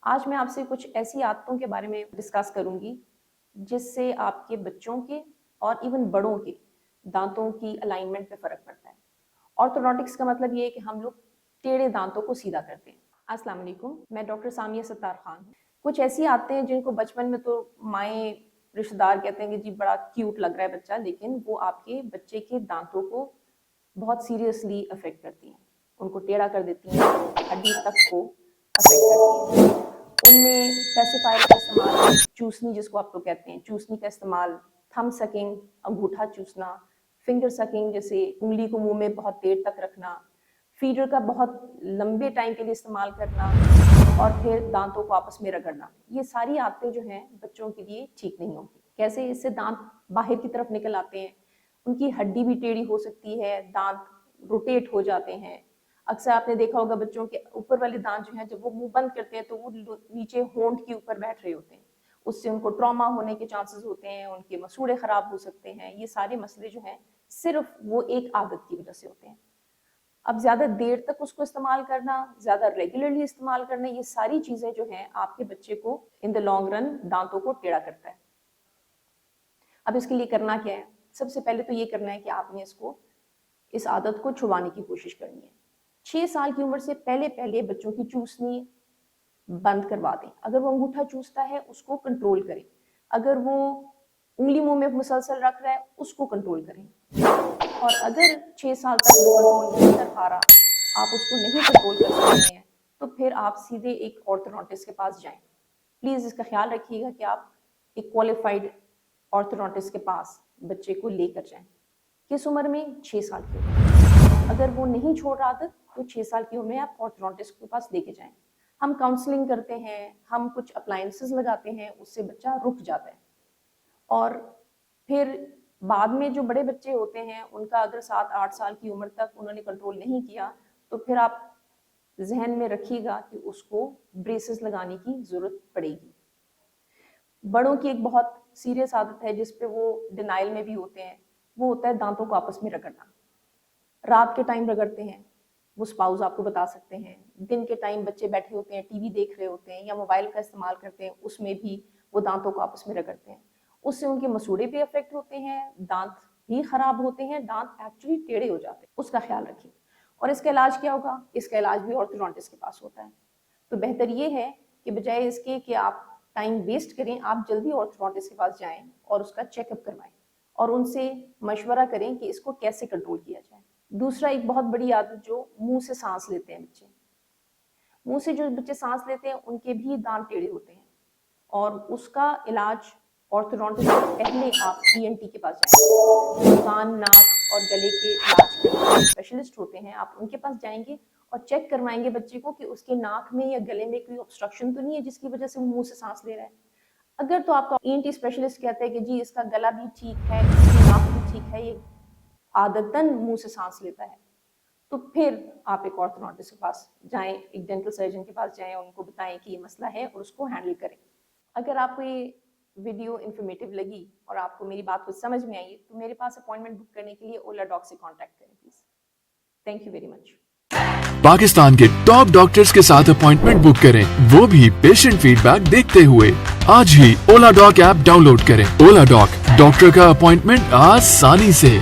आज मैं आपसे कुछ ऐसी आदतों के बारे में डिस्कस करूंगी जिससे आपके बच्चों के और इवन बड़ों के दांतों की अलाइनमेंट पे फर्क पड़ता है। ऑर्थोडोंटिक्स का मतलब ये है कि हम लोग टेढ़े दांतों को सीधा करते हैं। अस्सलाम वालेकुम, मैं डॉक्टर सामिया सत्तार खान हूँ। कुछ ऐसी आदतें हैं जिनको बचपन में तो माएँ रिश्तेदार कहते हैं कि जी बड़ा क्यूट लग रहा है बच्चा, लेकिन वो आपके बच्चे के दांतों को बहुत सीरियसली अफेक्ट करती हैं, उनको टेढ़ा कर देती हैं, हड्डी तक को अफेक्ट करती हैं। उनमें पेसिफायर का इस्तेमाल, चूसनी जिसको आप लोग कहते हैं, चूसनी का इस्तेमाल, थंब सकिंग, अंगूठा चूसना, फिंगर सकिंग जैसे उंगली को मुंह में बहुत देर तक रखना, फीडर का बहुत लंबे टाइम के लिए इस्तेमाल करना और फिर दांतों को आपस में रगड़ना, ये सारी आदतें जो हैं बच्चों के लिए ठीक नहीं होगी। कैसे? इससे दांत बाहर की तरफ निकल आते हैं, उनकी हड्डी भी टेढ़ी हो सकती है, दांत रोटेट हो जाते हैं। अक्सर आपने देखा होगा बच्चों के ऊपर वाले दांत जो हैं जब वो मुंह बंद करते हैं तो वो नीचे होंठ के ऊपर बैठ रहे होते हैं, उससे उनको ट्रॉमा होने के चांसेस होते हैं, उनके मसूड़े खराब हो सकते हैं। ये सारे मसले जो हैं सिर्फ वो एक आदत की वजह से होते हैं। अब ज्यादा देर तक उसको इस्तेमाल करना, ज्यादा रेगुलरली इस्तेमाल करना, ये सारी चीजें जो हैं आपके बच्चे को इन द लॉन्ग रन दांतों को टेढ़ा करता है। अब इसके लिए करना क्या है? सबसे पहले तो ये करना है कि आपने इस आदत को छुड़वाने की कोशिश करनी है। 6 साल की उम्र से पहले पहले बच्चों की चूसनी बंद करवा दें। अगर वो अंगूठा चूसता है उसको कंट्रोल करें, अगर वो उंगली मुंह में मुसलसल रख रहा है उसको कंट्रोल करें, और अगर 6 साल तक वो कंट्रोल नहीं कर पा रहा, आप उसको नहीं कंट्रोल कर सकते हैं, तो फिर आप सीधे एक ऑर्थोडोंटिस्ट के पास जाएं। प्लीज इसका ख्याल रखिएगा कि आप एक क्वालिफाइड ऑर्थोडोंटिस्ट के पास बच्चे को लेकर जाएं। किस उम्र में? 6 साल की उम्र। अगर वो नहीं छोड़ रहा आदत तो 6 साल की उम्र में आप ऑर्थोडोंटिस्ट के पास लेके जाएं। हम काउंसलिंग करते हैं, हम कुछ अप्लायंसेस लगाते हैं, उससे बच्चा रुक जाता है। और फिर बाद में जो बड़े बच्चे होते हैं उनका अगर 7-8 साल की उम्र तक उन्होंने कंट्रोल नहीं किया तो फिर आप जहन में रखिएगा कि उसको ब्रेसेस लगाने की जरूरत पड़ेगी। बड़ों की एक बहुत सीरियस आदत है जिस पे वो डिनाइल में भी होते हैं, वो होता है दांतों को आपस में रगड़ना। रात के टाइम रगड़ते हैं, वो स्पाउस आपको बता सकते हैं। दिन के टाइम बच्चे बैठे होते हैं, टीवी देख रहे होते हैं या मोबाइल का इस्तेमाल करते हैं, उसमें भी वो दांतों को आपस में रगड़ते हैं। उससे उनके मसूड़े भी अफेक्ट होते हैं, दांत भी खराब होते हैं, दांत एक्चुअली टेढ़े हो जाते हैं। उसका ख्याल रखिए। और इसका इलाज क्या होगा? इसका इलाज भी ऑर्थोडोंटिस्ट के पास होता है। तो बेहतर ये है कि बजाय इसके कि आप टाइम वेस्ट करें, आप जल्दी ऑर्थोडोंटिस्ट के पास जाएं और उसका चेकअप करवाएं और उनसे मशवरा करें कि इसको कैसे कंट्रोल किया जाए। दूसरा, एक बहुत बड़ी आदत जो मुंह से सांस लेते हैं बच्चे, मुंह से जो बच्चे सांस लेते हैं उनके भी दांत टेढ़े होते हैं, और उसका इलाज ऑर्थोडोंटिस्ट से पहले आप ईएनटी के पास जाएंगे। कान, नाक और गले के इलाज के स्पेशलिस्ट होते हैं, आप उनके पास जाएंगे और चेक करवाएंगे बच्चे को कि उसके नाक में या गले में कोई ऑब्स्ट्रक्शन तो नहीं है जिसकी वजह से वो मुंह से सांस ले रहा है। अगर तो आपका ईएनटी स्पेशलिस्ट कहता है कि जी इसका गला भी ठीक है, इसकी नाक भी ठीक है, ये आदतन मुंह से सांस लेता है, तो फिर आप एक ऑर्थोडोंटिस्ट के पास जाएं, एक डेंटल सर्जन के पास जाएं, उनको बताएं कि ये मसला है और उसको हैंडल करें। अगर आपको ये वीडियो इन्फॉर्मेटिव लगी और आपको मेरी बात कुछ समझ में आई तो मेरे पास अपॉइंटमेंट बुक करने के लिए ओला डॉक से कांटेक्ट करें please. Thank you very much. Pakistan के टॉप डॉक्टर्स के साथ अपॉइंटमेंट बुक करें, वो भी पेशेंट फीडबैक देखते हुए। आज ही ओला डॉक ऐप डाउनलोड करें। ओला डॉक, डॉक्टर का अपॉइंटमेंट आसानी से।